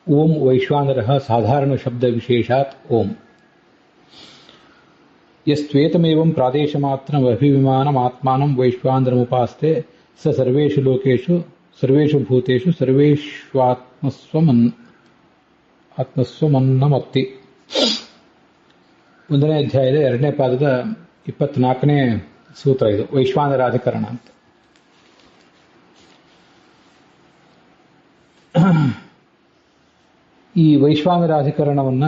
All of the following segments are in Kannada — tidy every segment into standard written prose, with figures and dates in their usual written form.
ಓಂ ವೈಶ್ವಾನರಃ ಸಾಧಾರಣ ಶಬ್ದ ವಿಶೇಷಾತ್ ಓಂ. ಯಸ್ತ್ವೇತಮೇವಂ ಪ್ರಾದೇಶಮಾತ್ರಂ ಅಭಿವಿಮಾನಮಾತ್ಮಾನಂ ವೈಶ್ವಾನರಮುಪಾಸ್ತೆ ಸ ಸರ್ವೇಷು ಲೋಕೇಷು ಸರ್ವೇಷು ಭೂತೇಷು ಸರ್ವೇಷ್ವಾತ್ಮಸ್ವಮನ್ನಮತ್ತಿ. 1ನೇ ಅಧ್ಯಾಯದ 2ನೇ ಪಾದದ 24ನೇ ಸೂತ್ರ ಇದು, ವೈಶ್ವಾನರಾಧಿಕರಣ ಅಂತ. ಈ ವೈಶ್ವಾನರಾಧಿಕರಣವನ್ನ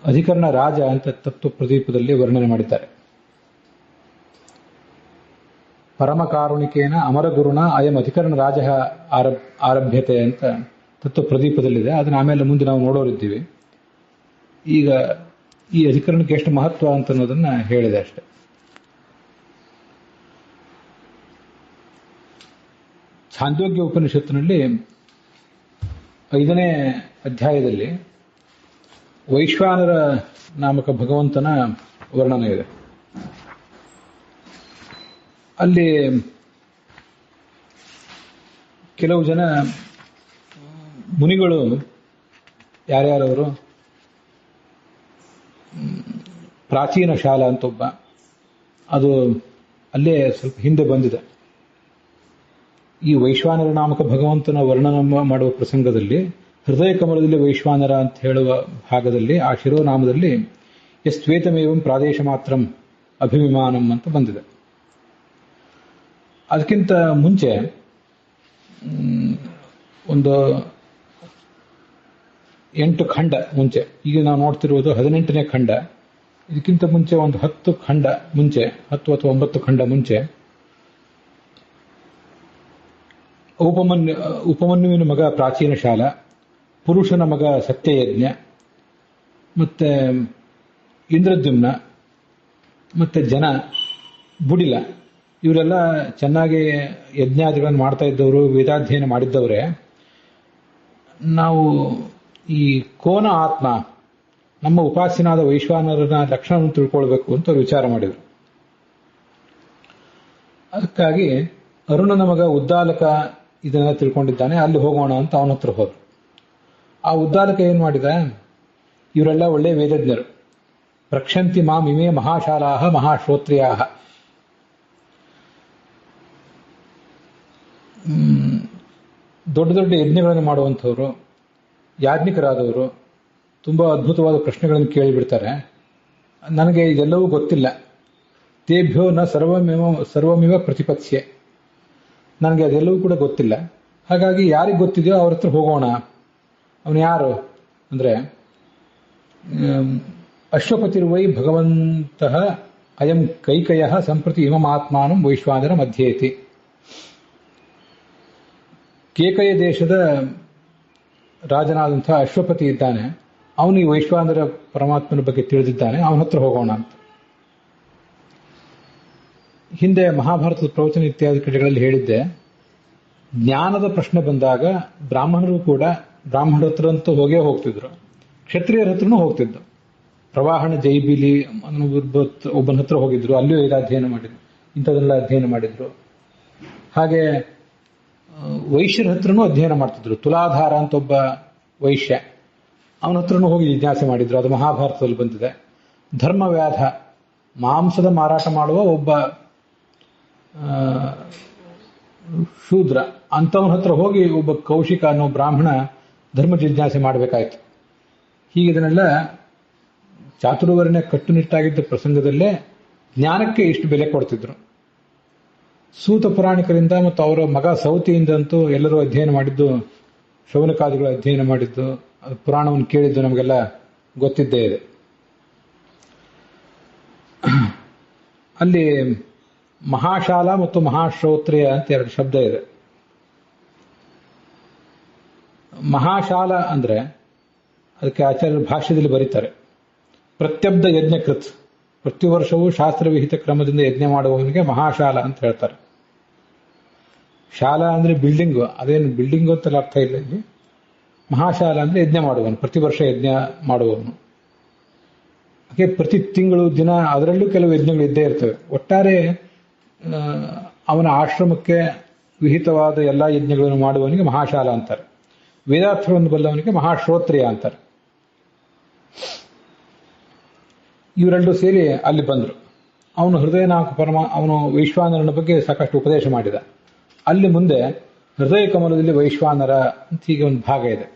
ಅಧಿಕರಣ ರಾಜ ಅಂತ ತತ್ವ ಪ್ರದೀಪದಲ್ಲಿ ವರ್ಣನೆ ಮಾಡಿದ್ದಾರೆ. ಪರಮಕಾರುಣಿಕೇನ ಅಮರಗುರುಣ ಅಯಂ ಅಧಿಕರಣ ರಾಜ ಆರಭ್ಯತೆ ಅಂತ ತತ್ವ ಪ್ರದೀಪದಲ್ಲಿದೆ. ಅದನ್ನ ಆಮೇಲೆ ಮುಂದೆ ನಾವು ನೋಡೋರಿದ್ದೀವಿ. ಈಗ ಈ ಅಧಿಕರಣಕ್ಕೆ ಎಷ್ಟು ಮಹತ್ವ ಅಂತ ಅನ್ನೋದನ್ನ ಹೇಳಿದೆ ಅಷ್ಟೆ. ಛಾಂದೋಗ್ಯ ಉಪನಿಷತ್ತಿನಲ್ಲಿ 5ನೇ ಅಧ್ಯಾಯದಲ್ಲಿ ವೈಶ್ವಾನರ ನಾಮಕ ಭಗವಂತನ ವರ್ಣನೆ ಇದೆ. ಅಲ್ಲಿ ಕೆಲವು ಜನ ಮುನಿಗಳು, ಯಾರ್ಯಾರವರು, ಪ್ರಾಚೀನ ಶಾಲಾ ಅಂತ ಒಬ್ಬ, ಅದು ಅಲ್ಲೇ ಸ್ವಲ್ಪ ಹಿಂದೆ ಬಂದಿದೆ. ಈ ವೈಶ್ವಾನರ ನಾಮಕ ಭಗವಂತನ ವರ್ಣನ ಮಾಡುವ ಪ್ರಸಂಗದಲ್ಲಿ ಹೃದಯ ಕಮಲದಲ್ಲಿ ವೈಶ್ವಾನರ ಅಂತ ಹೇಳುವ ಭಾಗದಲ್ಲಿ ಆ ಶಿರೋನಾಮದಲ್ಲಿ ಯಸ್ತ್ವೇತಮೇವಂ ಪ್ರಾದೇಶ ಮಾತ್ರಂ ಅಭಿವಿಮಾನಂ ಅಂತ ಬಂದಿದೆ. ಅದಕ್ಕಿಂತ ಮುಂಚೆ ಒಂದು 8 ಖಂಡ ಮುಂಚೆ, ಈಗ ನಾವು ನೋಡ್ತಿರುವುದು 18ನೇ ಖಂಡ. ಇದಕ್ಕಿಂತ ಮುಂಚೆ ಒಂದು 10 ಖಂಡ ಮುಂಚೆ, 10 ಅಥವಾ 9 ಖಂಡ ಮುಂಚೆ ಉಪಮನ್ಯುವಿನ ಮಗ ಪ್ರಾಚೀನ ಶಾಲ, ಪುರುಷನ ಮಗ ಸತ್ಯಯಜ್ಞ, ಮತ್ತೆ ಇಂದ್ರದ್ಯುಮ್ನ, ಮತ್ತೆ ಜನ, ಬುಡಿಲ, ಇವರೆಲ್ಲ ಚೆನ್ನಾಗಿ ಯಜ್ಞಾದಿಗಳನ್ನು ಮಾಡ್ತಾ ಇದ್ದವರು, ವೇದಾಧ್ಯಯನ ಮಾಡಿದ್ದವರೇ. ನಾವು ಈ ಕೋನ ಆತ್ಮ, ನಮ್ಮ ಉಪಾಸ್ಯನಾದ ವೈಶ್ವಾನರನ ಲಕ್ಷಣವನ್ನು ತಿಳ್ಕೊಳ್ಬೇಕು ಅಂತ ವಿಚಾರ ಮಾಡಿದರು. ಅದಕ್ಕಾಗಿ ಅರುಣನ ಮಗ ಉದ್ದಾಲಕ ಇದನ್ನ ತಿಳ್ಕೊಂಡಿದ್ದಾನೆ, ಅಲ್ಲಿ ಹೋಗೋಣ ಅಂತ ಅವನ ಹತ್ರ ಹೋದ್ರು. ಆ ಉದ್ದಾಲಕ ಏನ್ ಮಾಡಿದ, ಇವರೆಲ್ಲ ಒಳ್ಳೆ ವೇದಜ್ಞರು, ರಕ್ಷಂತಿ ಮಾಂ ಇಮೇ ಮಹಾಶಾಲಾಹ ಮಹಾಶ್ರೋತ್ರಿಯಾಹ, ದೊಡ್ಡ ದೊಡ್ಡ ಯಜ್ಞಗಳನ್ನು ಮಾಡುವಂಥವ್ರು, ಯಾಜ್ಞಿಕರಾದವರು, ತುಂಬಾ ಅದ್ಭುತವಾದ ಪ್ರಶ್ನೆಗಳನ್ನು ಕೇಳಿಬಿಡ್ತಾರೆ. ನನಗೆ ಇದೆಲ್ಲವೂ ಗೊತ್ತಿಲ್ಲ. ತೇಭ್ಯೋ ನ ಸರ್ವಮಿವ ಪ್ರತಿಪತ್ಸ್ಯೆ, ನನಗೆ ಅದೆಲ್ಲವೂ ಕೂಡ ಗೊತ್ತಿಲ್ಲ. ಹಾಗಾಗಿ ಯಾರಿಗೆ ಗೊತ್ತಿದೆಯೋ ಅವ್ರ ಹತ್ರ ಹೋಗೋಣ. ಅವನು ಯಾರು ಅಂದ್ರೆ, ಅಶ್ವಪತಿರ್ವೈ ಭಗವಂತಃ ಅಯಂ ಕೈಕಯ ಸಂಪ್ರತಿ ಇಮಂ ಆತ್ಮಾನಂ ವೈಶ್ವಾನರ ಮಧ್ಯೇತಿ. ಕೇಕಯ ದೇಶದ ರಾಜನಾದಂತಹ ಅಶ್ವಪತಿ ಇದ್ದಾನೆ, ಅವನು ಈ ವೈಶ್ವಾನರ ಪರಮಾತ್ಮನ ಬಗ್ಗೆ ತಿಳಿದಿದ್ದಾನೆ, ಅವನ ಹತ್ರ ಹೋಗೋಣ ಅಂತ. ಹಿಂದೆ ಮಹಾಭಾರತದ ಪ್ರವಚನ ಇತ್ಯಾದಿ ಕಡೆಗಳಲ್ಲಿ ಹೇಳಿದ್ದೆ, ಜ್ಞಾನದ ಪ್ರಶ್ನೆ ಬಂದಾಗ ಬ್ರಾಹ್ಮಣರು ಕೂಡ ಬ್ರಾಹ್ಮಣರ ಹತ್ರ ಅಂತೂ ಹೋಗೇ ಹೋಗ್ತಿದ್ರು, ಕ್ಷತ್ರಿಯರ ಹತ್ರನೂ ಹೋಗ್ತಿದ್ರು. ಪ್ರವಾಹಣ ಜೈಬಿಲಿ ಒಬ್ಬನ ಹತ್ರ ಹೋಗಿದ್ರು, ಅಲ್ಲಿಯೂ ವೇದಾಧ್ಯಯನ ಮಾಡಿದ್ರು, ಇಂಥದೆಲ್ಲ ಅಧ್ಯಯನ ಮಾಡಿದ್ರು. ಹಾಗೆ ವೈಶ್ಯರ ಹತ್ರನೂ ಅಧ್ಯಯನ ಮಾಡ್ತಿದ್ರು. ತುಲಾಧಾರ ಅಂತ ಒಬ್ಬ ವೈಶ್ಯ, ಅವನ ಹತ್ರನೂ ಹೋಗಿ ಜಿಜ್ಞಾಸೆ ಮಾಡಿದ್ರು. ಅದು ಮಹಾಭಾರತದಲ್ಲಿ ಬಂದಿದೆ. ಧರ್ಮವ್ಯಾಧ, ಮಾಂಸದ ಮಾರಾಟ ಮಾಡುವ ಒಬ್ಬ ಶೂದ್ರ, ಅಂತವನ ಹತ್ರ ಹೋಗಿ ಒಬ್ಬ ಕೌಶಿಕ ಅನ್ನೋ ಬ್ರಾಹ್ಮಣ ಧರ್ಮ ಜಿಜ್ಞಾಸೆ ಮಾಡಬೇಕಾಯ್ತು. ಹೀಗೆ ಇದನ್ನೆಲ್ಲ ಚಾತುರ್ವರ್ಣ್ಯ ಕಟ್ಟುನಿಟ್ಟಾಗಿದ್ದ ಪ್ರಸಂಗದಲ್ಲೇ ಜ್ಞಾನಕ್ಕೆ ಇಷ್ಟು ಬೆಲೆ ಕೊಡ್ತಿದ್ರು. ಸೂತ ಪುರಾಣಿಕರಿಂದ ಮತ್ತು ಅವರ ಮಗ ಸೌತಿಯಿಂದಂತೂ ಎಲ್ಲರೂ ಅಧ್ಯಯನ ಮಾಡಿದ್ದು, ಶೌನಕಾದಿಗಳು ಅಧ್ಯಯನ ಮಾಡಿದ್ದು, ಪುರಾಣವನ್ನು ಕೇಳಿದ್ದು ನಮಗೆಲ್ಲ ಗೊತ್ತಿದ್ದೇ ಇದೆ. ಅಲ್ಲಿ ಮಹಾಶಾಲ ಮತ್ತು ಮಹಾಶ್ರೋತ್ರಿಯ ಅಂತ 2 ಶಬ್ದ ಇದೆ. ಮಹಾಶಾಲ ಅಂದ್ರೆ, ಅದಕ್ಕೆ ಆಚಾರ್ಯರ ಭಾಷ್ಯದಲ್ಲಿ ಬರೀತಾರೆ, ಪ್ರತ್ಯಬ್ಧ ಯಜ್ಞಕೃತ್, ಪ್ರತಿ ವರ್ಷವೂ ಶಾಸ್ತ್ರವಿಹಿತ ಕ್ರಮದಿಂದ ಯಜ್ಞ ಮಾಡುವವನಿಗೆ ಮಹಾಶಾಲ ಅಂತ ಹೇಳ್ತಾರೆ. ಶಾಲಾ ಅಂದ್ರೆ ಬಿಲ್ಡಿಂಗು, ಅದೇನು ಬಿಲ್ಡಿಂಗು ಅಂತ ಅರ್ಥ ಇಲ್ಲ ಇಲ್ಲಿ. ಮಹಾಶಾಲ ಅಂದ್ರೆ ಯಜ್ಞ ಮಾಡುವವನು, ಪ್ರತಿ ವರ್ಷ ಯಜ್ಞ ಮಾಡುವವನು. ಹಾಗೆ ಪ್ರತಿ ತಿಂಗಳು ದಿನ ಅದರಲ್ಲೂ ಕೆಲವು ಯಜ್ಞಗಳು ಇದ್ದೇ ಇರ್ತವೆ. ಒಟ್ಟಾರೆ ಅವನ ಆಶ್ರಮಕ್ಕೆ ವಿಹಿತವಾದ ಎಲ್ಲಾ ಯಜ್ಞಗಳನ್ನು ಮಾಡುವವನಿಗೆ ಮಹಾಶಾಲ ಅಂತಾರೆ. ವೇದಾರ್ಥಗಳನ್ನು ಬಲ್ಲವನಿಗೆ ಮಹಾಶ್ರೋತ್ರಿಯ ಅಂತಾರೆ. ಇವರೆಲ್ಲರೂ ಸೇರಿ ಅಲ್ಲಿ ಬಂದರು. ಅವನು ಹೃದಯನಾಮಕ ಅವನು ವೈಶ್ವಾನರನ ಬಗ್ಗೆ ಸಾಕಷ್ಟು ಉಪದೇಶ ಮಾಡಿದ. ಅಲ್ಲಿ ಮುಂದೆ ಹೃದಯ ಕಮಲದಲ್ಲಿ ವೈಶ್ವಾನರ ಅಂತ ಹೀಗೆ ಒಂದು ಭಾಗ ಇದೆ.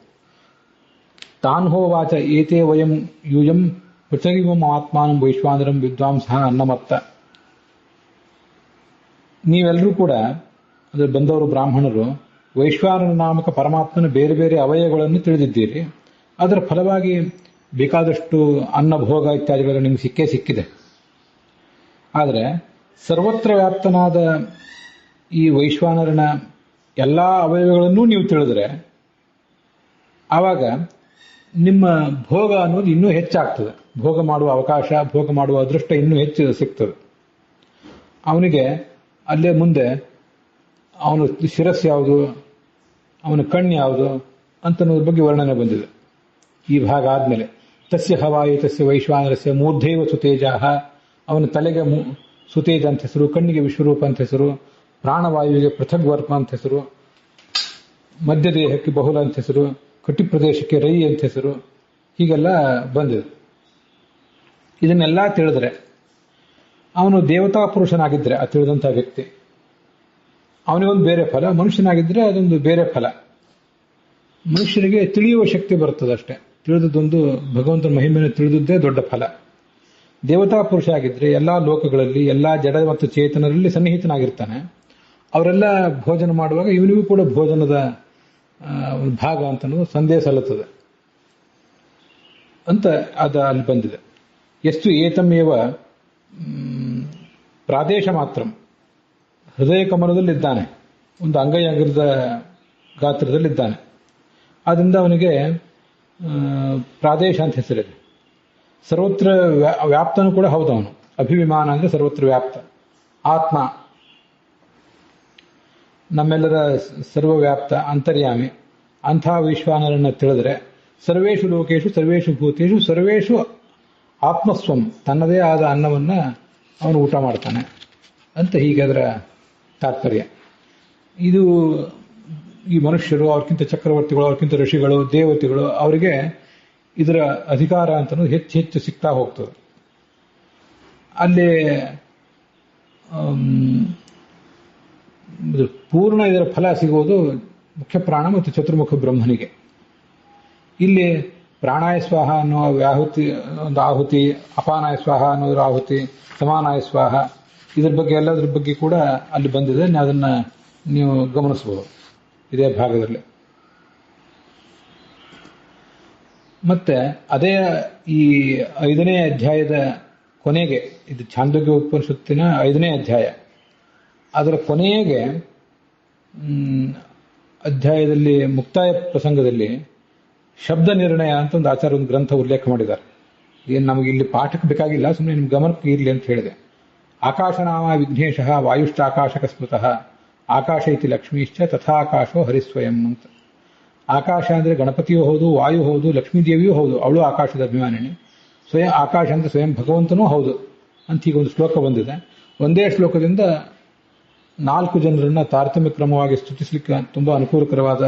ತಾನ್ಹೋವಾಚ ಏತೇ ವಯಂ ಯೂಯಂ ಪೃಥಗಿಮಂ ಆತ್ಮಾನಂ ವೈಶ್ವಾನರಂ ವಿದ್ವಾಂಸ ಅನ್ನಮತ್ತ. ನೀವೆಲ್ಲರೂ ಕೂಡ ಅಂದರೆ ಬಂದವರು ಬ್ರಾಹ್ಮಣರು ವೈಶ್ವಾನರ ನಾಮಕ ಪರಮಾತ್ಮನ ಬೇರೆ ಬೇರೆ ಅವಯವಗಳನ್ನು ತಿಳಿದಿದ್ದೀರಿ. ಅದರ ಫಲವಾಗಿ ಬೇಕಾದಷ್ಟು ಅನ್ನ ಭೋಗ ಇತ್ಯಾದಿಗಳು ನಿಮ್ಗೆ ಸಿಕ್ಕಿದೆ. ಆದರೆ ಸರ್ವತ್ರ ವ್ಯಾಪ್ತನಾದ ಈ ವೈಶ್ವಾನರನ ಎಲ್ಲ ಅವಯವಗಳನ್ನೂ ನೀವು ತಿಳಿದ್ರೆ ಆವಾಗ ನಿಮ್ಮ ಭೋಗ ಅನ್ನೋದು ಇನ್ನೂ ಹೆಚ್ಚಾಗ್ತದೆ. ಭೋಗ ಮಾಡುವ ಅವಕಾಶ, ಭೋಗ ಮಾಡುವ ಅದೃಷ್ಟ ಇನ್ನೂ ಹೆಚ್ಚು ಸಿಗ್ತದೆ. ಅವನಿಗೆ ಅಲ್ಲೇ ಮುಂದೆ ಅವನು ಶಿರಸ್ಸು ಯಾವುದು, ಅವನ ಕಣ್ಣು ಯಾವುದು ಅಂತನ್ನೋದ್ರ ಬಗ್ಗೆ ವರ್ಣನೆ ಬಂದಿದೆ. ಈ ಭಾಗ ಆದಮೇಲೆ ತಸ್ಯ ಹವಾಯಿ ತಸ್ಯ ವೈಶ್ವಾನರಸ್ಯ ಮೂರ್ಧೈವ ಸುತೇಜಾಹ, ಅವನ ತಲೆಗೆ ಸುತೇಜ ಅಂತ ಹೆಸರು, ಕಣ್ಣಿಗೆ ವಿಶ್ವರೂಪ ಅಂತ ಹೆಸರು, ಪ್ರಾಣವಾಯುವಿಗೆ ಪೃಥಗ್ವರ್ಮ ಅಂತ ಹೆಸರು, ಮಧ್ಯದೇಹಕ್ಕೆ ಬಹುಲ ಅಂತ ಹೆಸರು, ಕಟಿ ಪ್ರದೇಶಕ್ಕೆ ರೈ ಅಂತ ಹೆಸರು, ಹೀಗೆಲ್ಲ ಬಂದಿದೆ. ಇದನ್ನೆಲ್ಲ ತಿಳಿದ್ರೆ ಅವನು ದೇವತಾ ಪುರುಷನಾಗಿದ್ದರೆ ಆ ತಿಳಿದಂಥ ವ್ಯಕ್ತಿ ಅವನಿಗೊಂದು ಬೇರೆ ಫಲ, ಮನುಷ್ಯನಾಗಿದ್ದರೆ ಅದೊಂದು ಬೇರೆ ಫಲ. ಮನುಷ್ಯನಿಗೆ ತಿಳಿಯುವ ಶಕ್ತಿ ಬರ್ತದೆ ಅಷ್ಟೇ. ತಿಳಿದದ್ದೊಂದು ಭಗವಂತನ ಮಹಿಮೆಯನ್ನು ತಿಳಿದದ್ದೇ ದೊಡ್ಡ ಫಲ. ದೇವತಾ ಪುರುಷ ಆಗಿದ್ರೆ ಎಲ್ಲ ಲೋಕಗಳಲ್ಲಿ ಎಲ್ಲ ಜಡ ಮತ್ತು ಚೇತನರಲ್ಲಿ ಸನ್ನಿಹಿತನಾಗಿರ್ತಾನೆ. ಅವರೆಲ್ಲ ಭೋಜನ ಮಾಡುವಾಗ ಇವನಿಗೂ ಕೂಡ ಭೋಜನದ ಒಂದು ಭಾಗ ಅಂತ ಸಂದೇಶ ಸಲ್ಲುತ್ತದೆ ಅಂತ ಅದು ಅಲ್ಲಿ ಬಂದಿದೆ. ಎಷ್ಟು ಏತಮೇವ ಪ್ರಾದೇಶ ಮಾತ್ರ ಹೃದಯ ಕಮಲದಲ್ಲಿದ್ದಾನೆ, ಒಂದು ಅಂಗೈಯಂಗದ ಗಾತ್ರದಲ್ಲಿದ್ದಾನೆ. ಆದ್ದರಿಂದ ಅವನಿಗೆ ಪ್ರಾದೇಶ ಅಂತ ಹೆಸರಿದೆ. ಸರ್ವತ್ರ ವ್ಯಾಪ್ತನೂ ಕೂಡ ಹೌದು ಅವನು. ಅಭಿವಿಮಾನ ಅಂದರೆ ಸರ್ವತ್ರ ವ್ಯಾಪ್ತ. ಆತ್ಮ ನಮ್ಮೆಲ್ಲರ ಸರ್ವವ್ಯಾಪ್ತ ಅಂತರ್ಯಾಮಿ. ಅಂಥ ವಿಶ್ವಾನರನ್ನು ತಿಳಿದ್ರೆ ಸರ್ವೇಷು ಲೋಕೇಶು ಸರ್ವೇಷು ಭೂತೇಶು ಸರ್ವೇಷು ಆತ್ಮಸ್ವಂ, ತನ್ನದೇ ಆದ ಅನ್ನವನ್ನು ಅವನು ಊಟ ಮಾಡ್ತಾನೆ ಅಂತ ಹೀಗೆ ಅದರ ತಾತ್ಪರ್ಯ. ಇದು ಈ ಮನುಷ್ಯರು, ಅವ್ರಿಗಿಂತ ಚಕ್ರವರ್ತಿಗಳು, ಅವ್ರಿಗಿಂತ ಋಷಿಗಳು, ದೇವತೆಗಳು, ಅವರಿಗೆ ಇದರ ಅಧಿಕಾರ ಅಂತಲೂ ಹೆಚ್ಚು ಹೆಚ್ಚು ಸಿಗ್ತಾ ಹೋಗ್ತದೆ. ಅಲ್ಲಿ ಪೂರ್ಣ ಇದರ ಫಲ ಸಿಗೋದು ಮುಖ್ಯ ಪ್ರಾಣ ಮತ್ತು ಚತುರ್ಮುಖ ಬ್ರಹ್ಮನಿಗೆ. ಇಲ್ಲಿ ಪ್ರಾಣಾಯ ಸ್ವಾಹ ಅನ್ನೋ ಒಂದು ಆಹುತಿ, ಅಪಾನಾಯ ಸ್ವಾಹ ಅನ್ನೋದ್ರ ಆಹುತಿ, ಸಮಾನಾಯ ಸ್ವಾಹ, ಇದ್ರ ಬಗ್ಗೆ ಎಲ್ಲದ್ರ ಬಗ್ಗೆ ಕೂಡ ಅಲ್ಲಿ ಬಂದಿದೆ. ಅದನ್ನು ನೀವು ಗಮನಿಸಬಹುದು ಇದೇ ಭಾಗದಲ್ಲಿ. ಮತ್ತೆ ಅದೇ ಈ 5ನೇ ಅಧ್ಯಾಯದ ಕೊನೆಗೆ, ಇದು ಛಾಂದೋಗ್ಯ ಉಪನಿಷತ್ತಿನ 5ನೇ ಅಧ್ಯಾಯ, ಅದರ ಕೊನೆಗೆ ಅಧ್ಯಾಯದಲ್ಲಿ ಮುಕ್ತಾಯ ಪ್ರಸಂಗದಲ್ಲಿ ಶಬ್ದ ನಿರ್ಣಯ ಅಂತ ಒಂದು ಆಚಾರ ಒಂದು ಗ್ರಂಥ ಉಲ್ಲೇಖ ಮಾಡಿದ್ದಾರೆ. ಏನು ನಮಗೆ ಇಲ್ಲಿ ಪಾಠಕ್ಕೆ ಬೇಕಾಗಿಲ್ಲ, ಸುಮ್ಮನೆ ನಿಮ್ಮ ಗಮನಕ್ಕೆ ಇರಲಿ ಅಂತ ಹೇಳಿದೆ. ಆಕಾಶನಾಮ ವಿಘ್ನೇಶಃ ವಾಯುಶ್ಚ ಆಕಾಶಕ ಸ್ಮೃತಃ ಆಕಾಶ ಇತಿ ಲಕ್ಷ್ಮೀಶ್ಚ ತಥಾಕಾಶೋ ಹರಿಸ್ವಯಂ ಅಂತ. ಆಕಾಶ ಅಂದರೆ ಗಣಪತಿಯೂ ಹೌದು, ವಾಯು ಹೌದು, ಲಕ್ಷ್ಮೀದೇವಿಯೂ ಹೌದು, ಅವಳು ಆಕಾಶದ ಅಭಿಮಾನಿನಿ. ಸ್ವಯಂ ಆಕಾಶ ಅಂದರೆ ಸ್ವಯಂ ಭಗವಂತನೂ ಹೌದು ಅಂತ ಈಗ ಒಂದು ಶ್ಲೋಕ ಬಂದಿದೆ. ಒಂದೇ ಶ್ಲೋಕದಿಂದ 4 ಜನರನ್ನು ತಾರತಮ್ಯ ಕ್ರಮವಾಗಿ ಸ್ತುತಿಸಲಿಕ್ಕೆ ತುಂಬ ಅನುಕೂಲಕರವಾದ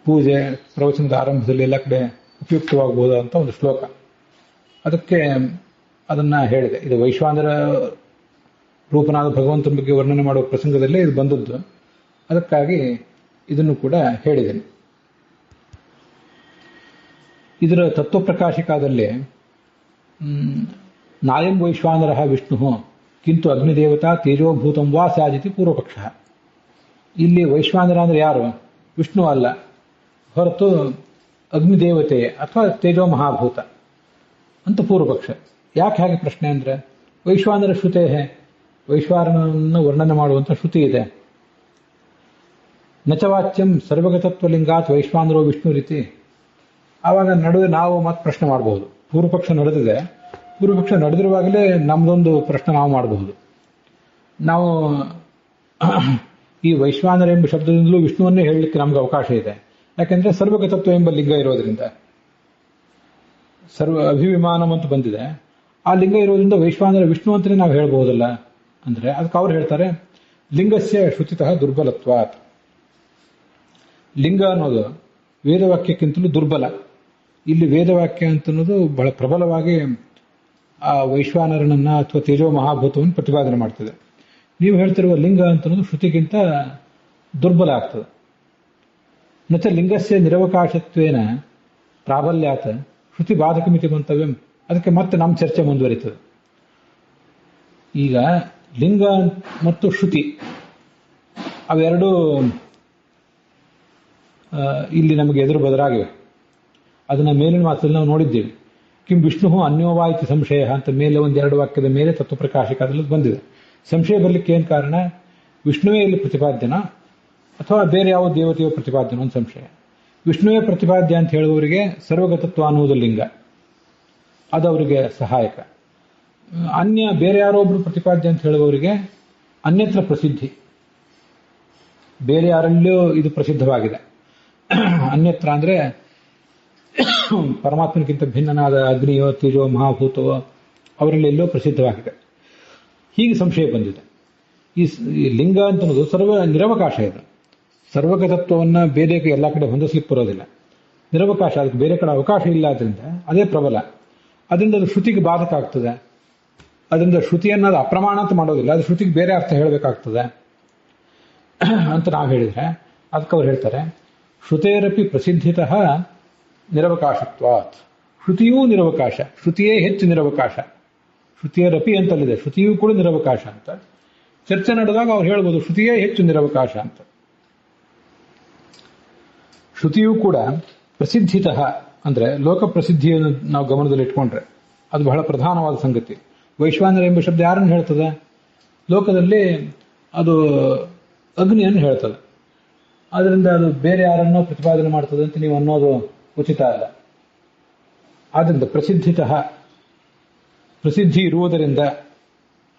ಪೂಜೆ ಪ್ರವಚನದ ಆರಂಭದಲ್ಲಿ ಎಲ್ಲ ಕಡೆ ಉಪಯುಕ್ತವಾಗಬಹುದು ಅಂತ ಒಂದು ಶ್ಲೋಕ. ಅದಕ್ಕೆ ಅದನ್ನು ಹೇಳಿದೆ. ಇದು ವೈಶ್ವಾನರ ರೂಪನಾದ ಭಗವಂತನ ಬಗ್ಗೆ ವರ್ಣನೆ ಮಾಡುವ ಪ್ರಸಂಗದಲ್ಲೇ ಇದು ಬಂದದ್ದು. ಅದಕ್ಕಾಗಿ ಇದನ್ನು ಕೂಡ ಹೇಳಿದ್ದೇನೆ. ಇದರ ತತ್ವಪ್ರಕಾಶಿಕಾದಲ್ಲಿ ನಾಯಂ ವೈಶ್ವಾನರ ವಿಷ್ಣು ಕಿಂತು ಅಗ್ನಿದೇವತಾ ತೇಜೋಭೂತಂ ವಾ ಸ್ಯಾದಿತಿ ಪೂರ್ವಪಕ್ಷ. ಇಲ್ಲಿ ವೈಶ್ವಾನರ ಅಂದರೆ ಯಾರು? ವಿಷ್ಣು ಅಲ್ಲ, ಹೊರತು ಅಗ್ನಿದೇವತೆ ಅಥವಾ ತೇಜೋ ಮಹಾಭೂತ ಅಂತ ಪೂರ್ವಪಕ್ಷ. ಯಾಕೆ ಹಾಗೆ ಪ್ರಶ್ನೆ ಅಂದರೆ, ವೈಶ್ವಾನರ ಶ್ರುತೇ, ವೈಶ್ವಾನರನ್ನು ವರ್ಣನೆ ಮಾಡುವಂಥ ಶ್ರುತಿ ಇದೆ. ನಚವಾಚ್ಯಂ ಸರ್ವಗತತ್ವಲಿಂಗಾತ್ ವೈಶ್ವಾನರೋ ವಿಷ್ಣು ರೀತಿ. ಆವಾಗ ನಡುವೆ ನಾವು ಮತ್ತೆ ಪ್ರಶ್ನೆ ಮಾಡಬಹುದು. ಪೂರ್ವಪಕ್ಷ ನಡೆದಿದೆ, ಪೂರ್ವಪಕ್ಷ ನಡೆದಿರುವಾಗಲೇ ನಮ್ಮದೊಂದು ಪ್ರಶ್ನೆ ನಾವು ಮಾಡಬಹುದು. ನಾವು ಈ ವೈಶ್ವಾನರ ಎಂಬ ಶಬ್ದದಿಂದಲೂ ವಿಷ್ಣುವನ್ನೇ ಹೇಳಲಿಕ್ಕೆ ನಮ್ಗೆ ಅವಕಾಶ ಇದೆ. ಯಾಕೆಂದ್ರೆ ಸರ್ವಗತತ್ವ ಎಂಬ ಲಿಂಗ ಇರೋದ್ರಿಂದ, ಸರ್ವ ಅಭಿವಿಮಾನಂ ಅಂತ ಬಂದಿದೆ. ಆ ಲಿಂಗ ಇರೋದ್ರಿಂದ ವೈಶ್ವಾನರ ವಿಷ್ಣು ಅಂತಲೇ ನಾವು ಹೇಳ್ಬಹುದಲ್ಲ ಅಂದ್ರೆ, ಅದಕ್ಕೆ ಅವ್ರು ಹೇಳ್ತಾರೆ ಲಿಂಗಸ್ಯ ಶ್ರುತಿತಃ ದುರ್ಬಲತ್ವಾತ್. ಲಿಂಗ ಅನ್ನೋದು ವೇದವಾಕ್ಯಕ್ಕಿಂತಲೂ ದುರ್ಬಲ. ಇಲ್ಲಿ ವೇದವಾಕ್ಯ ಅಂತನ್ನೋದು ಬಹಳ ಪ್ರಬಲವಾಗಿ ಆ ವೈಶ್ವಾನರನನ್ನ ಅಥವಾ ತೇಜೋ ಮಹಾಭೂತವನ್ನು ಪ್ರತಿಪಾದನೆ ಮಾಡ್ತದೆ. ನೀವು ಹೇಳ್ತಿರುವ ಲಿಂಗ ಅಂತನ್ನೋದು ಶ್ರುತಿಗಿಂತ ದುರ್ಬಲ ಆಗ್ತದೆ. ನಚ ಲಿಂಗಸ್ಯ ನಿರವಕಾಶತ್ವೇನ ಪ್ರಾಬಲ್ಯಾತ್ ಶ್ರುತಿ ಬಾಧಕಮಿತಿ ಮಂತವ್ಯಂ. ಅದಕ್ಕೆ ಮತ್ತೆ ನಮ್ಮ ಚರ್ಚೆ ಮುಂದುವರಿತದೆ. ಈಗ ಲಿಂಗ ಮತ್ತು ಶ್ರುತಿ ಅವೆರಡೂ ಇಲ್ಲಿ ನಮಗೆ ಎದುರು ಬದಲಾಗಿವೆ. ಅದನ್ನ ಮೇಲಿನ ಮಾತಲ್ಲಿ ನಾವು ನೋಡಿದ್ದೇವೆ. ಕಿಂ ವಿಷ್ಣು ಅನ್ಯೋವಾಯಿತಿ ಸಂಶಯ ಅಂತ ಮೇಲೆ ಒಂದೆರಡು ವಾಕ್ಯದ ಮೇಲೆ ತತ್ವಪ್ರಕಾಶಿಕಾದಲ್ಲಿ ಬಂದಿದೆ. ಸಂಶಯ ಬರಲಿಕ್ಕೆ ಏನು ಕಾರಣ? ವಿಷ್ಣುವೇ ಇಲ್ಲಿ ಪ್ರತಿಪಾದ್ಯನ ಅಥವಾ ಬೇರೆ ಯಾವ ದೇವತೆಯೋ ಪ್ರತಿಪಾದ್ಯನ ಒಂದು ಸಂಶಯ. ವಿಷ್ಣುವೇ ಪ್ರತಿಪಾದ್ಯ ಅಂತ ಹೇಳುವವರಿಗೆ ಸರ್ವಗತತ್ವ ಅನ್ನುವುದು ಲಿಂಗ, ಅದು ಅವರಿಗೆ ಸಹಾಯಕ. ಅನ್ಯ ಬೇರೆ ಯಾರೊಬ್ರು ಪ್ರತಿಪಾದ್ಯ ಅಂತ ಹೇಳುವವರಿಗೆ ಅನ್ಯತ್ರ ಪ್ರಸಿದ್ಧಿ, ಬೇರೆ ಯಾರಲ್ಲೂ ಇದು ಪ್ರಸಿದ್ಧವಾಗಿದೆ. ಅನ್ಯತ್ರ ಅಂದ್ರೆ ಪರಮಾತ್ಮನಿಗಿಂತ ಭಿನ್ನನಾದ ಅಗ್ನಿಯೋ ತೇಜೋ ಮಹಾಭೂತವೋ ಅವರಲ್ಲಿ ಎಲ್ಲೋ ಪ್ರಸಿದ್ಧವಾಗಿದೆ. ಹೀಗೆ ಸಂಶಯ ಬಂದಿದೆ. ಈ ಲಿಂಗ ಅಂತನ್ನೋದು ಸರ್ವ ನಿರವಕಾಶ. ಇದು ಸರ್ವಗತತ್ವವನ್ನ ಬೇರೆ ಎಲ್ಲ ಕಡೆ ಹೊಂದಿಸ್ಲಿಕ್ಕೆ ಬರೋದಿಲ್ಲ. ನಿರವಕಾಶ, ಅದಕ್ಕೆ ಬೇರೆ ಕಡೆ ಅವಕಾಶ ಇಲ್ಲ. ಅದರಿಂದ ಅದೇ ಪ್ರಬಲ. ಅದರಿಂದ ಅದು ಶ್ರುತಿಗೆ ಬಾಧಕ ಆಗ್ತದೆ. ಅದರಿಂದ ಶ್ರುತಿಯನ್ನು ಅದು ಅಪ್ರಮಾಣ ಅಂತ ಮಾಡೋದಿಲ್ಲ, ಅದು ಶ್ರುತಿಗೆ ಬೇರೆ ಅರ್ಥ ಹೇಳಬೇಕಾಗ್ತದೆ ಅಂತ ನಾವು ಹೇಳಿದ್ರೆ ಅದಕ್ಕೆ ಅವ್ರು ಹೇಳ್ತಾರೆ ಶ್ರುತೇರಪಿ ಪ್ರಸಿದ್ಧಿತಃ ನಿರವಕಾಶತ್ವಾತ್. ಶ್ರುತಿಯೂ ನಿರವಕಾಶ, ಶ್ರುತಿಯೇ ಹೆಚ್ಚು ನಿರವಕಾಶ. ಶ್ರುತಿಯರಪಿ ಅಂತಲ್ಲಿದೆ, ಶ್ರುತಿಯೂ ಕೂಡ ನಿರವಕಾಶ ಅಂತ ಚರ್ಚೆ ನಡೆದಾಗ ಅವ್ರು ಹೇಳ್ಬೋದು ಶ್ರುತಿಯೇ ಹೆಚ್ಚು ನಿರವಕಾಶ ಅಂತ. ಶ್ರುತಿಯೂ ಕೂಡ ಪ್ರಸಿದ್ಧಿತಃ ಅಂದ್ರೆ ಲೋಕ ಪ್ರಸಿದ್ಧಿಯನ್ನು ನಾವು ಗಮನದಲ್ಲಿ ಇಟ್ಕೊಂಡ್ರೆ ಅದು ಬಹಳ ಪ್ರಧಾನವಾದ ಸಂಗತಿ. ವೈಶ್ವಾನರ ಎಂಬ ಶಬ್ದ ಯಾರನ್ನು ಹೇಳ್ತದೆ? ಲೋಕದಲ್ಲಿ ಅದು ಅಗ್ನಿಯನ್ನು ಹೇಳ್ತದೆ. ಆದ್ರಿಂದ ಅದು ಬೇರೆ ಯಾರನ್ನೋ ಪ್ರತಿಪಾದನೆ ಮಾಡ್ತದೆ ಅಂತ ನೀವು ಅನ್ನೋದು ಉಚಿತ ಅಲ್ಲ. ಆದ್ರಿಂದ ಪ್ರಸಿದ್ಧಿತಃ, ಪ್ರಸಿದ್ಧಿ ಇರುವುದರಿಂದ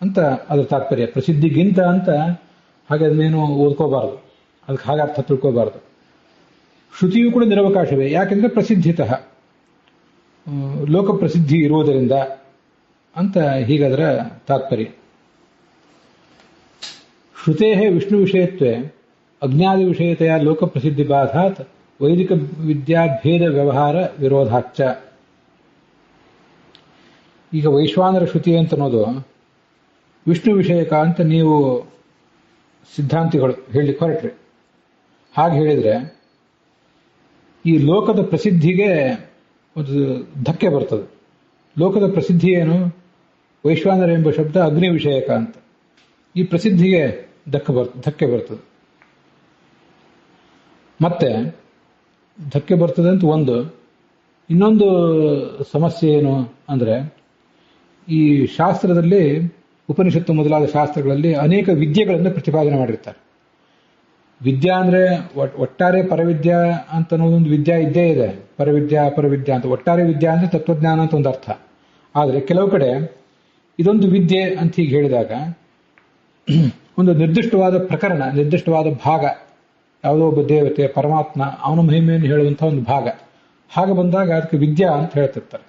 ಅಂತ ಅದರ ತಾತ್ಪರ್ಯ. ಪ್ರಸಿದ್ಧಿಗಿಂತ ಅಂತ ಹಾಗೆ ಅದನ್ನೇನು ಓದ್ಕೋಬಾರದು, ಅದಕ್ಕೆ ಹಾಗೆ ಅರ್ಥ ತಿಳ್ಕೋಬಾರದು. ಶ್ರುತಿಯೂ ಕೂಡ ನಿರವಕಾಶವೇ, ಯಾಕೆಂದ್ರೆ ಪ್ರಸಿದ್ಧಿತಃ, ಲೋಕ ಪ್ರಸಿದ್ಧಿ ಇರುವುದರಿಂದ ಅಂತ ಹೀಗದರ ತಾತ್ಪರ್ಯ. ಶ್ರುತೇ ವಿಷ್ಣು ವಿಷಯತ್ವೇ ಅಜ್ಞಾದಿ ವಿಷಯತೆಯ ಲೋಕ ಪ್ರಸಿದ್ಧಿ ಬಾಧಾತ್ ವೈದಿಕ ವಿದ್ಯಾಭೇದ ವ್ಯವಹಾರ ವಿರೋಧಾಚ್ಚ. ಈಗ ವೈಶ್ವಾನರ ಶ್ರುತಿ ಅಂತ ಅನ್ನೋದು ವಿಷ್ಣು ವಿಷಯಕ ಅಂತ ನೀವು ಸಿದ್ಧಾಂತಿಗಳು ಹೇಳಲಿಕ್ಕೆ ಹೊರಟ್ರಿ. ಹಾಗೆ ಹೇಳಿದ್ರೆ ಈ ಲೋಕದ ಪ್ರಸಿದ್ಧಿಗೆ ಒಂದು ಧಕ್ಕೆ ಬರ್ತದೆ. ಲೋಕದ ಪ್ರಸಿದ್ಧಿ ಏನು? ವೈಶ್ವಾನರ ಎಂಬ ಶಬ್ದ ಅಗ್ನಿ ವಿಷಯಕ ಅಂತ. ಈ ಪ್ರಸಿದ್ಧಿಗೆ ಧಕ್ಕೆ ಬರ್ತದೆ. ಮತ್ತೆ ಧಕ್ಕೆ ಬರ್ತದೆ ಅಂತ ಒಂದು. ಇನ್ನೊಂದು ಸಮಸ್ಯೆ ಏನು ಅಂದ್ರೆ ಈ ಶಾಸ್ತ್ರದಲ್ಲಿ, ಉಪನಿಷತ್ತು ಮೊದಲಾದ ಶಾಸ್ತ್ರಗಳಲ್ಲಿ ಅನೇಕ ವಿದ್ಯೆಗಳನ್ನು ಪ್ರತಿಪಾದನೆ ಮಾಡಿರ್ತಾರೆ. ವಿದ್ಯಾ ಅಂದ್ರೆ ಒಟ್ಟಾರೆ ಪರವಿದ್ಯಾ ಅಂತ ಅನ್ನೋದೊಂದು ವಿದ್ಯಾ ಇದ್ದೇ ಇದೆ. ಪರವಿದ್ಯಾ ಅಪರವಿದ್ಯಾ ಅಂತ. ಒಟ್ಟಾರೆ ವಿದ್ಯಾ ಅಂದ್ರೆ ತತ್ವಜ್ಞಾನ ಅಂತ ಒಂದು ಅರ್ಥ. ಆದರೆ ಕೆಲವು ಕಡೆ ಇದೊಂದು ವಿದ್ಯೆ ಅಂತ ಹೀಗೆ ಹೇಳಿದಾಗ ಒಂದು ನಿರ್ದಿಷ್ಟವಾದ ಪ್ರಕರಣ, ನಿರ್ದಿಷ್ಟವಾದ ಭಾಗ, ಯಾವುದೋ ಒಬ್ಬ ದೇವತೆ ಪರಮಾತ್ಮ ಅವನ ಮಹಿಮೆಯನ್ನು ಹೇಳುವಂತಹ ಒಂದು ಭಾಗ, ಹಾಗೆ ಬಂದಾಗ ಅದಕ್ಕೆ ವಿದ್ಯಾ ಅಂತ ಹೇಳ್ತಿರ್ತಾರೆ.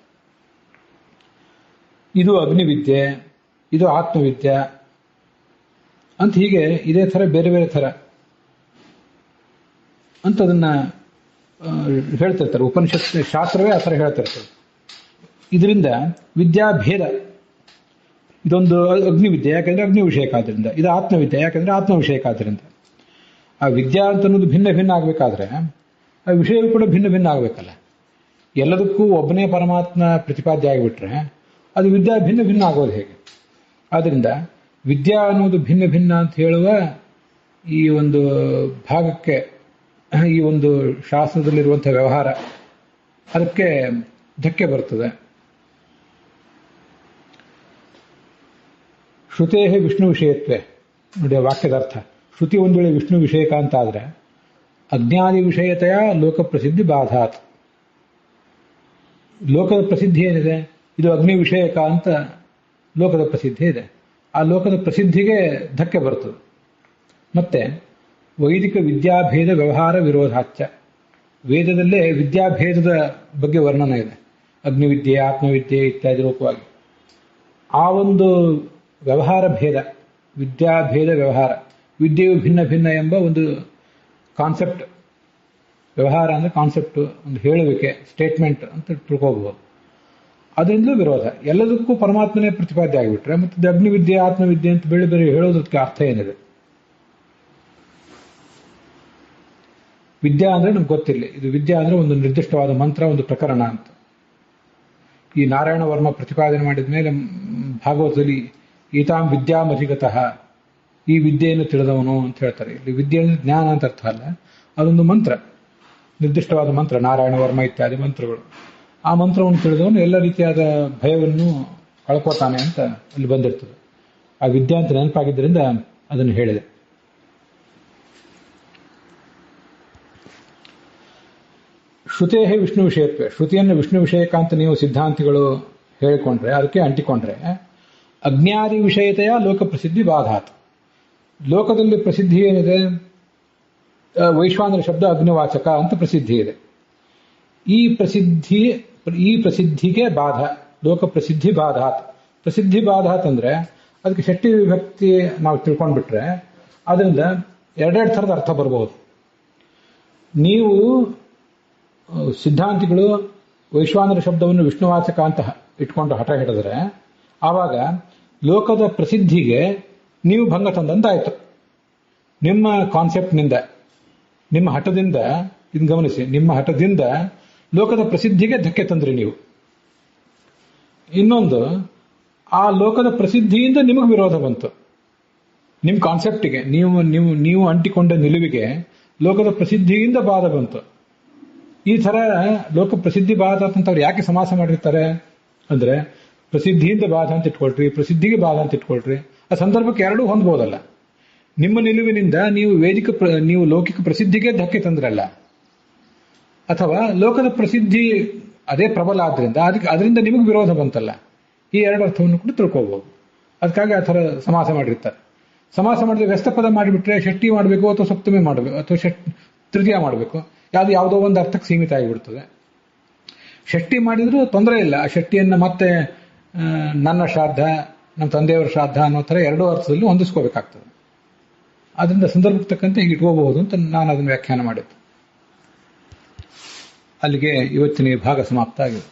ಇದು ಅಗ್ನಿವಿದ್ಯೆ, ಇದು ಆತ್ಮವಿದ್ಯೆ ಅಂತ ಹೀಗೆ ಇದೇ ಥರ ಬೇರೆ ಬೇರೆ ಥರ ಅಂತ ಅದನ್ನ ಹೇಳ್ತಿರ್ತಾರೆ. ಉಪನಿಷತ್ ಶಾಸ್ತ್ರವೇ ಆ ಥರ ಹೇಳ್ತಿರ್ತಾರೆ. ಇದರಿಂದ ವಿದ್ಯಾಭೇದ, ಇದೊಂದು ಅಗ್ನಿವಿದ್ಯೆ ಯಾಕೆಂದ್ರೆ ಅಗ್ನಿ ವಿಷಯಕ ಆದ್ರಿಂದ, ಇದು ಆತ್ಮವಿದ್ಯೆ ಯಾಕೆಂದ್ರೆ ಆತ್ಮ ವಿಷಯಕ ಆದ್ರಿಂದ. ಆ ವಿದ್ಯಾ ಅಂತ ಅನ್ನೋದು ಭಿನ್ನ ಭಿನ್ನ ಆಗಬೇಕಾದ್ರೆ ಆ ವಿಷಯವೂ ಕೂಡ ಭಿನ್ನ ಭಿನ್ನ ಆಗಬೇಕಲ್ಲ. ಎಲ್ಲದಕ್ಕೂ ಒಬ್ಬನೇ ಪರಮಾತ್ಮ ಪ್ರತಿಪಾದ್ಯ ಆಗಿಬಿಟ್ರೆ ಅದು ವಿದ್ಯಾ ಭಿನ್ನ ಭಿನ್ನ ಆಗೋದು ಹೇಗೆ? ಆದ್ರಿಂದ ವಿದ್ಯಾ ಅನ್ನೋದು ಭಿನ್ನ ಭಿನ್ನ ಅಂತ ಹೇಳುವ ಈ ಒಂದು ಭಾಗಕ್ಕೆ, ಈ ಒಂದು ಶಾಸ್ತ್ರದಲ್ಲಿರುವಂತಹ ವ್ಯವಹಾರ ಅದಕ್ಕೆ ಧಕ್ಕೆ ಬರ್ತದೆ. ಶ್ರುತೇ ವಿಷ್ಣು ವಿಷಯತ್ವೇ ನೋಡಿ ವಾಕ್ಯದ ಅರ್ಥ. ಶ್ರುತಿ ಒಂದು ವೇಳೆ ವಿಷ್ಣು ವಿಷಯಕ ಅಂತ ಆದ್ರೆ ಅಜ್ಞಾದಿ ವಿಷಯತೆಯ ಲೋಕ ಪ್ರಸಿದ್ಧಿ ಬಾಧಾತ್. ಲೋಕದ ಪ್ರಸಿದ್ಧಿ ಏನಿದೆ, ಇದು ಅಗ್ನಿ ವಿಷಯಕ ಅಂತ ಲೋಕದ ಪ್ರಸಿದ್ಧಿ ಇದೆ. ಆ ಲೋಕದ ಪ್ರಸಿದ್ಧಿಗೆ ಧಕ್ಕೆ ಬರ್ತದೆ. ಮತ್ತೆ ವೈದಿಕ ವಿದ್ಯಾಭೇದ ವ್ಯವಹಾರ ವಿರೋಧಾಚ್ಚ. ವೇದದಲ್ಲೇ ವಿದ್ಯಾಭೇದದ ಬಗ್ಗೆ ವರ್ಣನೆ ಇದೆ. ಅಗ್ನಿವಿದ್ಯೆ, ಆತ್ಮವಿದ್ಯೆ ಇತ್ಯಾದಿ ರೂಪವಾಗಿ ಆ ಒಂದು ವ್ಯವಹಾರ ಭೇದ, ವಿದ್ಯಾಭೇದ ವ್ಯವಹಾರ, ವಿದ್ಯೆಯು ಭಿನ್ನ ಭಿನ್ನ ಎಂಬ ಒಂದು ಕಾನ್ಸೆಪ್ಟ್ ವ್ಯವಹಾರ ಅಂದ್ರೆ ಕಾನ್ಸೆಪ್ಟ್, ಒಂದು ಹೇಳುವಿಕೆ, ಸ್ಟೇಟ್ಮೆಂಟ್ ಅಂತ ತಿಳ್ಕೋಬಹುದು. ಅದರಿಂದಲೂ ವಿರೋಧ. ಎಲ್ಲದಕ್ಕೂ ಪರಮಾತ್ಮನೇ ಪ್ರತಿಪಾದ್ಯ ಆಗಿಬಿಟ್ರೆ ಮತ್ತೆ ಅಗ್ನಿವಿದ್ಯೆ ಆತ್ಮವಿದ್ಯೆ ಅಂತ ಬೇರೆ ಬೇರೆ ಹೇಳೋದಕ್ಕೆ ಅರ್ಥ ಏನಿದೆ? ವಿದ್ಯಾ ಅಂದ್ರೆ ನಮ್ಗೆ ಗೊತ್ತಿಲ್ಲ. ಇದು ವಿದ್ಯಾ ಅಂದ್ರೆ ಒಂದು ನಿರ್ದಿಷ್ಟವಾದ ಮಂತ್ರ, ಒಂದು ಪ್ರಕರಣ ಅಂತ. ಈ ನಾರಾಯಣ ವರ್ಮ ಪ್ರತಿಪಾದನೆ ಮಾಡಿದ ಮೇಲೆ ಭಾಗವತದಲ್ಲಿ ಈತಾಂ ವಿದ್ಯಾಮಧಿಗತಃ, ಈ ವಿದ್ಯೆಯನ್ನು ತಿಳಿದವನು ಅಂತ ಹೇಳ್ತಾರೆ. ಇಲ್ಲಿ ವಿದ್ಯೆ ಅಂದ್ರೆ ಜ್ಞಾನ ಅಂತ ಅರ್ಥ ಅಲ್ಲ, ಅದೊಂದು ಮಂತ್ರ, ನಿರ್ದಿಷ್ಟವಾದ ಮಂತ್ರ, ನಾರಾಯಣ ವರ್ಮ ಇತ್ಯಾದಿ ಮಂತ್ರಗಳು. ಆ ಮಂತ್ರವನ್ನು ತಿಳಿದವನು ಎಲ್ಲ ರೀತಿಯಾದ ಭಯವನ್ನು ಕಳ್ಕೋತಾನೆ ಅಂತ ಅಲ್ಲಿ ಬಂದಿರ್ತದೆ. ಆ ವಿದ್ಯಾ ಅಂತ ನೆನಪಾಗಿದ್ದರಿಂದ ಅದನ್ನು ಹೇಳಿದೆ. ಶ್ರುತೇ ವಿಷ್ಣು ವಿಷಯತ್ವ, ಶ್ರುತಿಯನ್ನು ವಿಷ್ಣು ವಿಷಯಕ ಅಂತ ನೀವು ಸಿದ್ಧಾಂತಿಗಳು ಹೇಳಿಕೊಂಡ್ರೆ, ಅದಕ್ಕೆ ಅಂಟಿಕೊಂಡ್ರೆ ಅಜ್ಞಾದಿ ವಿಷಯತೆಯ ಲೋಕ ಪ್ರಸಿದ್ಧಿ ಬಾಧಾತ್. ಲೋಕದಲ್ಲಿ ಪ್ರಸಿದ್ಧಿ ಏನಿದೆ? ವೈಶ್ವಾನರ ಶಬ್ದ ಅಗ್ನಿವಾಚಕ ಅಂತ ಪ್ರಸಿದ್ಧಿ ಇದೆ. ಈ ಪ್ರಸಿದ್ಧಿಗೆ ಬಾಧ, ಲೋಕ ಪ್ರಸಿದ್ಧಿ ಬಾಧಾತ್. ಪ್ರಸಿದ್ಧಿ ಬಾಧಾತ್ ಅಂದ್ರೆ ಅದಕ್ಕೆ ಷಷ್ಠಿ ವಿಭಕ್ತಿ ನಾವು ತಿಳ್ಕೊಂಡ್ಬಿಟ್ರೆ ಅದರಿಂದ ಎರಡೆರಡು ಥರದ ಅರ್ಥ ಬರಬಹುದು. ನೀವು ಸಿದ್ಧಾಂತಿಗಳು ವೈಶ್ವಾನರ ಶಬ್ದವನ್ನು ವಿಷ್ಣುವಾಚಕ ಅಂತ ಇಟ್ಕೊಂಡು ಹಠ ಹಿಡಿದ್ರೆ ಆವಾಗ ಲೋಕದ ಪ್ರಸಿದ್ಧಿಗೆ ನೀವು ಭಂಗ ತಂದಂತಾಯ್ತು. ನಿಮ್ಮ ಕಾನ್ಸೆಪ್ಟ್ನಿಂದ, ನಿಮ್ಮ ಹಠದಿಂದ, ಇದನ್ನು ಗಮನಿಸಿ, ನಿಮ್ಮ ಹಠದಿಂದ ಲೋಕದ ಪ್ರಸಿದ್ಧಿಗೆ ಧಕ್ಕೆ ತಂದ್ರಿ ನೀವು. ಇನ್ನೊಂದು, ಆ ಲೋಕದ ಪ್ರಸಿದ್ಧಿಯಿಂದ ನಿಮಗೆ ವಿರೋಧ ಬಂತು. ನಿಮ್ಮ ಕಾನ್ಸೆಪ್ಟಿಗೆ, ನೀವು ಅಂಟಿಕೊಂಡ ನಿಲುವಿಗೆ ಲೋಕದ ಪ್ರಸಿದ್ಧಿಯಿಂದ ಬಾಧ ಬಂತು. ಈ ತರ ಲೋಕ ಪ್ರಸಿದ್ಧಿ ಬಾಧ ಅಂತವ್ರು ಯಾಕೆ ಸಮಾಸ ಮಾಡಿರ್ತಾರೆ ಅಂದ್ರೆ, ಪ್ರಸಿದ್ಧಿಯಿಂದ ಬಾಧ ಅಂತ ಇಟ್ಕೊಳ್ರಿ, ಪ್ರಸಿದ್ಧಿಗೆ ಬಾಧ ಅಂತ ಇಟ್ಕೊಳ್ರಿ. ಆ ಸಂದರ್ಭಕ್ಕೆ ಎರಡೂ ಹೊಂದ್ಬೋದಲ್ಲ. ನಿಮ್ಮ ನಿಲುವಿನಿಂದ ನೀವು ಲೌಕಿಕ ಪ್ರಸಿದ್ಧಿಗೆ ಧಕ್ಕೆ ತಂದ್ರಲ್ಲ, ಅಥವಾ ಲೋಕದ ಪ್ರಸಿದ್ಧಿ ಅದೇ ಪ್ರಬಲ ಆದ್ರಿಂದ ಅದರಿಂದ ನಿಮಗೆ ವಿರೋಧ ಬಂತಲ್ಲ. ಈ ಎರಡು ಅರ್ಥವನ್ನು ಕೂಡ ತಿಳ್ಕೋಬಹುದು. ಅದಕ್ಕಾಗಿ ಆ ಥರ ಸಮಾಸ ಮಾಡಿರ್ತಾರೆ. ಸಮಾಸ ಮಾಡಿದ್ರೆ ವ್ಯಸ್ತಪದ ಮಾಡಿಬಿಟ್ರೆ ಷಷ್ಠಿ ಮಾಡಬೇಕು ಅಥವಾ ಸಪ್ತಮಿ ಮಾಡಬೇಕು ಅಥವಾ ತೃತೀಯ ಮಾಡಬೇಕು, ಯಾವುದೋ ಒಂದು ಅರ್ಥಕ್ಕೆ ಸೀಮಿತ ಆಗಿಬಿಡ್ತದೆ. ಷಷ್ಠಿ ಮಾಡಿದ್ರೂ ತೊಂದರೆ ಇಲ್ಲ. ಆ ಷಷ್ಠಿಯನ್ನು ಮತ್ತೆ ನನ್ನ ಶ್ರಾದ್ದ, ನಮ್ಮ ತಂದೆಯವರ ಶ್ರಾದ್ದ ಅನ್ನೋ ಥರ ಎರಡೂ ಅರ್ಥದಲ್ಲಿ ಹೊಂದಿಸ್ಕೋಬೇಕಾಗ್ತದೆ. ಅದರಿಂದ ಸಂದರ್ಭಕ್ಕೆ ತಕ್ಕಂತೆ ಹೀಗೆ ಇಟ್ಕೋಬಹುದು ಅಂತ ನಾನು ಅದನ್ನು ವ್ಯಾಖ್ಯಾನ ಮಾಡಿದ್ದು. ಅಲ್ಲಿಗೆ ಇವತ್ತಿನ ಭಾಗ ಸಮಾಪ್ತ ಆಗಿದೆ.